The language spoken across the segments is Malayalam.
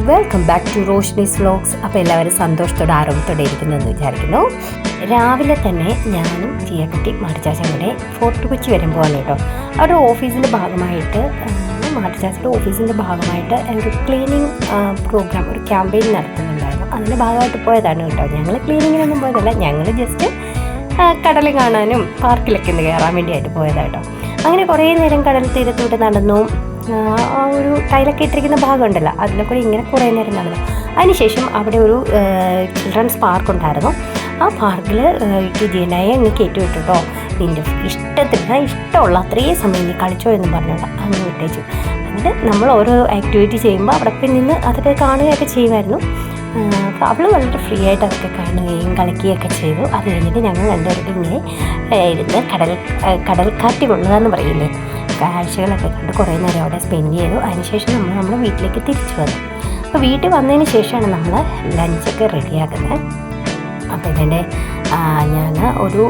Welcome back to Roshni's vlogs. അപ്പോൾ എല്ലാവരും സന്തോഷത്തോടെ ആരോഗ്യത്തോടെ ഇരിക്കുന്നതെന്ന് വിചാരിക്കുന്നു. രാവിലെ തന്നെ ഞാനും ജിയക്കുട്ടി മാട്ടിച്ചാച്ചൻ കൂടെ ഫോർട്ട് കൊച്ചി വരുമ്പോഴാണ് കേട്ടോ. അവരുടെ ഓഫീസിൻ്റെ ഭാഗമായിട്ട് മാട്ടിച്ചാച്ചയുടെ ഓഫീസിൻ്റെ ഭാഗമായിട്ട് ഒരു ക്ലീനിങ് പ്രോഗ്രാം, ഒരു ക്യാമ്പയിൻ നടത്തുന്നുണ്ടായിരുന്നു. അതിൻ്റെ ഭാഗമായിട്ട് പോയതാണ് കേട്ടോ. ഞങ്ങൾ ക്ലീനിങ്ങിനൊന്നും പോയതല്ല, ഞങ്ങൾ ജസ്റ്റ് കടൽ കാണാനും പാർക്കിലൊക്കെ ഒന്ന് കയറാൻ വേണ്ടിയായിട്ട് പോയതാട്ടോ. അങ്ങനെ കുറേ നേരം കടൽ തീരത്തൂടെ നടന്നു. ആ ഒരു ടൈലൊക്കെ ഇട്ടിരിക്കുന്ന ഭാഗമുണ്ടല്ലോ, അതിലൊക്കെ ഇങ്ങനെ കുറേ നേരം നടന്നു. അതിനുശേഷം അവിടെ ഒരു ചിൽഡ്രൻസ് പാർക്ക് ഉണ്ടായിരുന്നു. ആ പാർക്കിൽ ജിയനായെ അങ്ങ് കയറ്റി വിട്ടു കേട്ടോ. നിൻ്റെ ഇഷ്ടമുള്ള അത്രയും സമയം നീ കളിച്ചോ എന്ന് പറഞ്ഞോണ്ട് അങ്ങ് വിട്ടേച്ചു. എന്നിട്ട് നമ്മൾ ഓരോ ആക്ടിവിറ്റി ചെയ്യുമ്പോൾ അവിടെ പോയി നിന്ന് അതൊക്കെ കാണുകയൊക്കെ ചെയ്യുമായിരുന്നു. അപ്പോൾ അവൾ വളരെ ഫ്രീ ആയിട്ട് അതൊക്കെ കാണുകയും കളിക്കുകയൊക്കെ ചെയ്തു. അത് കഴിഞ്ഞിട്ട് ഞങ്ങൾ രണ്ടുപേരുടെ ഇങ്ങനെ ഇരുന്ന് കടൽക്കാറ്റ് കൊള്ളുക എന്ന് പറയില്ലേ, കാഴ്ചകളൊക്കെ കണ്ട് കുറേ നേരം അവിടെ സ്പെൻഡ് ചെയ്തു. അതിനുശേഷം നമ്മൾ വീട്ടിലേക്ക് തിരിച്ചു വന്നു. അപ്പോൾ വീട്ടിൽ വന്നതിന് ശേഷമാണ് നമ്മൾ ലഞ്ചൊക്കെ റെഡിയാക്കുന്നത്. അപ്പോൾ ഇതിൻ്റെ ഞാൻ ഒരു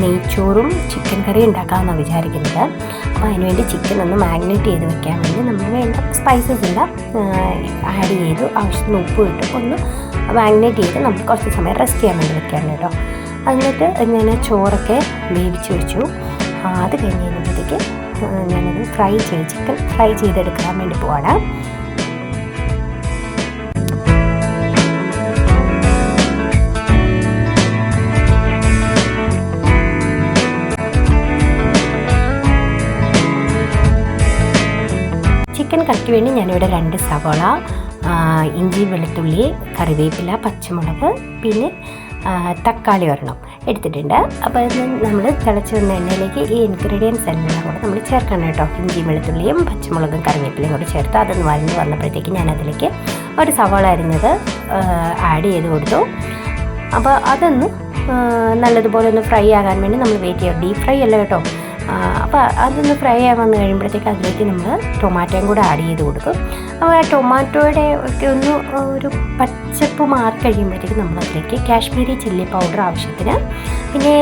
നെയ്ച്ചോറും ചിക്കൻ കറി ഉണ്ടാക്കാമെന്നാണ് വിചാരിക്കുന്നത്. അപ്പോൾ അതിനുവേണ്ടി ചിക്കൻ ഒന്ന് മാഗ്നേറ്റ് ചെയ്ത് വെക്കാൻ വേണ്ടി നമ്മൾ വേണ്ട സ്പൈസസ് എല്ലാം ആഡ് ചെയ്തു, ആവശ്യത്തിന് ഉപ്പ് ഇട്ട് ഒന്ന് മാഗ്നേറ്റ് ചെയ്ത് നമ്മൾ കുറച്ച് സമയം റെസ്റ്റ് ചെയ്യാൻ വേണ്ടി വെക്കാറുണ്ട് കേട്ടോ. എന്നിട്ട് ഞാൻ ചോറൊക്കെ വേവിച്ച് വെച്ചു. അത് കഴിഞ്ഞ് കഴിഞ്ഞപ്പോഴത്തേക്ക് ഞാനത് ചിക്കൻ ഫ്രൈ ചെയ്തെടുക്കാൻ വേണ്ടി പോവാണ്. ചിക്കൻ കറിക്ക് വേണ്ടി ഞാനിവിടെ 2 സവാള, ഇഞ്ചി, വെളുത്തുള്ളി, കറിവേപ്പില, പച്ചമുളക്, പിന്നെ തക്കാളി ഒരെണ്ണം എടുത്തിട്ടുണ്ട്. അപ്പോൾ നമ്മൾ തിളച്ച് വന്ന എണ്ണയിലേക്ക് ഈ ഇൻഗ്രീഡിയൻസ് എല്ലാം കൂടെ നമ്മൾ ചേർക്കണം കേട്ടോ. ഇഞ്ചിയും വെളുത്തുള്ളിയും പച്ചമുളകും കറിവേപ്പിലയും കൂടെ ചേർത്ത് അതൊന്ന് വഴന്ന് വന്നപ്പോഴത്തേക്ക് ഞാനതിലേക്ക് ഒരു സവാള അരിഞ്ഞത് ആഡ് ചെയ്ത് കൊടുത്തു. അപ്പോൾ അതൊന്ന് നല്ലതുപോലെ ഒന്ന് ഫ്രൈ ആകാൻ വേണ്ടി നമ്മൾ വെയിറ്റ് ചെയ്യാം. ഡീപ്പ് ഫ്രൈ അല്ല കേട്ടോ. അപ്പോൾ അതൊന്ന് ഫ്രൈ ആയി വന്ന് കഴിയുമ്പോഴത്തേക്ക് അതിലേക്ക് നമ്മൾ ടൊമാറ്റോയും കൂടെ ആഡ് ചെയ്ത് കൊടുക്കും. അപ്പോൾ ആ ടൊമാറ്റോയുടെ ഒക്കെ ഒന്ന് ഒരു പച്ചപ്പ് മാറി കഴിയുമ്പോഴത്തേക്ക് നമ്മളതിലേക്ക് കാശ്മീരി ചില്ലി പൗഡർ ആവശ്യത്തിന്, പിന്നെ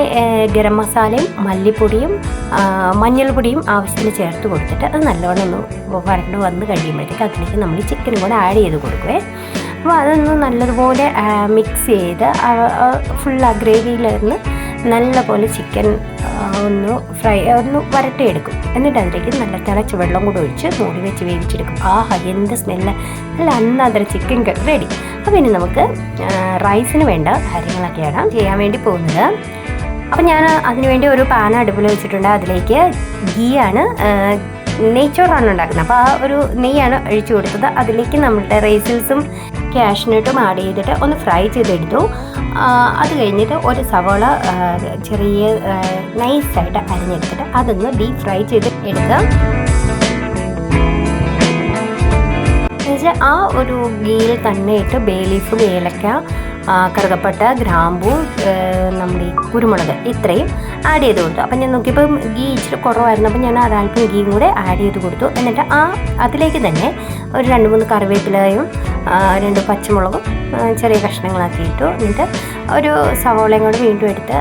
ഗരം മസാലയും മല്ലിപ്പൊടിയും മഞ്ഞൾപ്പൊടിയും ആവശ്യത്തിന് ചേർത്ത് കൊടുത്തിട്ട് അത് നല്ലോണം ഒന്ന് വരണ്ട് വന്ന് കഴിയുമ്പോഴത്തേക്ക് അതിലേക്ക് നമ്മൾ ചിക്കനും കൂടെ ആഡ് ചെയ്ത് കൊടുക്കുവേ. അപ്പോൾ അതൊന്ന് നല്ലതുപോലെ മിക്സ് ചെയ്ത് ഫുൾ ആ ഗ്രേവിയിലിരുന്ന് നല്ലപോലെ ചിക്കൻ ഒന്ന് വരട്ടിയെടുക്കും. എന്നിട്ട് അതിലേക്ക് നല്ല തിളച്ച് വെള്ളം കൂടെ ഒഴിച്ച് മൂടി വെച്ച് വേവിച്ചെടുക്കും. ആഹാ, എന്ത് സ്മെല്ല്! നല്ല അന്നതര ചിക്കൻ റെഡി. അപ്പോൾ ഇനി നമുക്ക് റൈസിന് വേണ്ട കാര്യങ്ങളൊക്കെയാണ് ചെയ്യാൻ വേണ്ടി പോകുന്നത്. അപ്പോൾ ഞാൻ അതിനുവേണ്ടി ഒരു പാൻ അടുപ്പിൽ വെച്ചിട്ടുണ്ട്. അതിലേക്ക് നെയ്ച്ചോറാണ് ഉണ്ടാക്കുന്നത്. അപ്പോൾ ആ ഒരു നെയ്യാണ് ഒഴിച്ചു കൊടുത്തത്. അതിലേക്ക് നമ്മളുടെ റൈസിൽസും കാഷ്നട്ടും ആഡ് ചെയ്തിട്ട് ഒന്ന് ഫ്രൈ ചെയ്തെടുത്തു. അത് കഴിഞ്ഞിട്ട് ഒരു സവാള ചെറിയ നൈസായിട്ട് അരിഞ്ഞെടുത്തിട്ട് അതൊന്ന് ഡീപ്പ് ഫ്രൈ ചെയ്ത് എടുക്കാം. എന്നുവെച്ചാൽ ആ ഒരു ഗീയിൽ തന്നെ ഇട്ട് ബേ ലീഫ്, ഏലക്ക, കറുകപ്പട്ട, ഗ്രാമ്പൂ, നമ്മുടെ ഈ കുരുമുളക് ഇത്രയും ആഡ് ചെയ്ത് കൊടുത്തു. അപ്പം ഞാൻ നോക്കിയപ്പോൾ ഗീ ഇച്ചിരി കുറവായിരുന്നു. അപ്പം ഞാൻ ഒരല്പം ഗീയും കൂടെ ആഡ് ചെയ്ത് കൊടുത്തു. എന്നിട്ട് അതിലേക്ക് തന്നെ ഒരു 2-3 കറിവേപ്പിലയും 2 പച്ചമുളകും ചെറിയ കഷ്ണങ്ങളാക്കി ഇട്ടു. എന്നിട്ട് ഒരു സവോളയും കൂടെ വീണ്ടും എടുത്ത്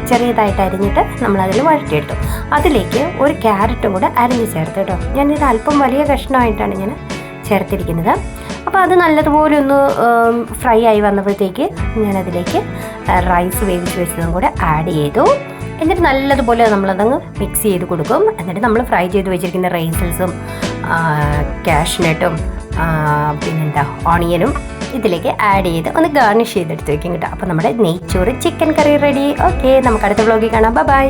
ചെറിയതായിട്ട് അരിഞ്ഞിട്ട് നമ്മളതിൽ വഴറ്റിയെടുത്തു. അതിലേക്ക് ഒരു ക്യാരറ്റും കൂടെ അരിഞ്ഞ് ചേർത്ത് കേട്ടോ. ഞാനിത് അല്പം വലിയ കഷ്ണമായിട്ടാണ് ഞാൻ ചേർത്തിരിക്കുന്നത്. അപ്പോൾ അത് നല്ലതുപോലെ ഒന്ന് ഫ്രൈ ആയി വന്നപ്പോഴത്തേക്ക് ഞാനതിലേക്ക് റൈസ് വേവിച്ച് വെച്ചതും കൂടെ ആഡ് ചെയ്തു. എന്നിട്ട് നല്ലതുപോലെ നമ്മളതങ്ങ് മിക്സ് ചെയ്ത് കൊടുക്കും. എന്നിട്ട് നമ്മൾ ഫ്രൈ ചെയ്ത് വെച്ചിരിക്കുന്ന റൈസിൽസും കാഷ്നട്ടും പിന്നെന്താ ഓണിയനും ഇതിലേക്ക് ആഡ് ചെയ്ത് ഒന്ന് ഗാർണിഷ് ചെയ്തെടുത്ത് വെക്കും കേട്ടോ. അപ്പോൾ നമ്മുടെ നെയ്ച്ചോറ് ചിക്കൻ കറി റെഡി. ഓക്കെ, നമുക്ക് അടുത്ത വ്ലോഗിൽ കാണാം. ബൈ.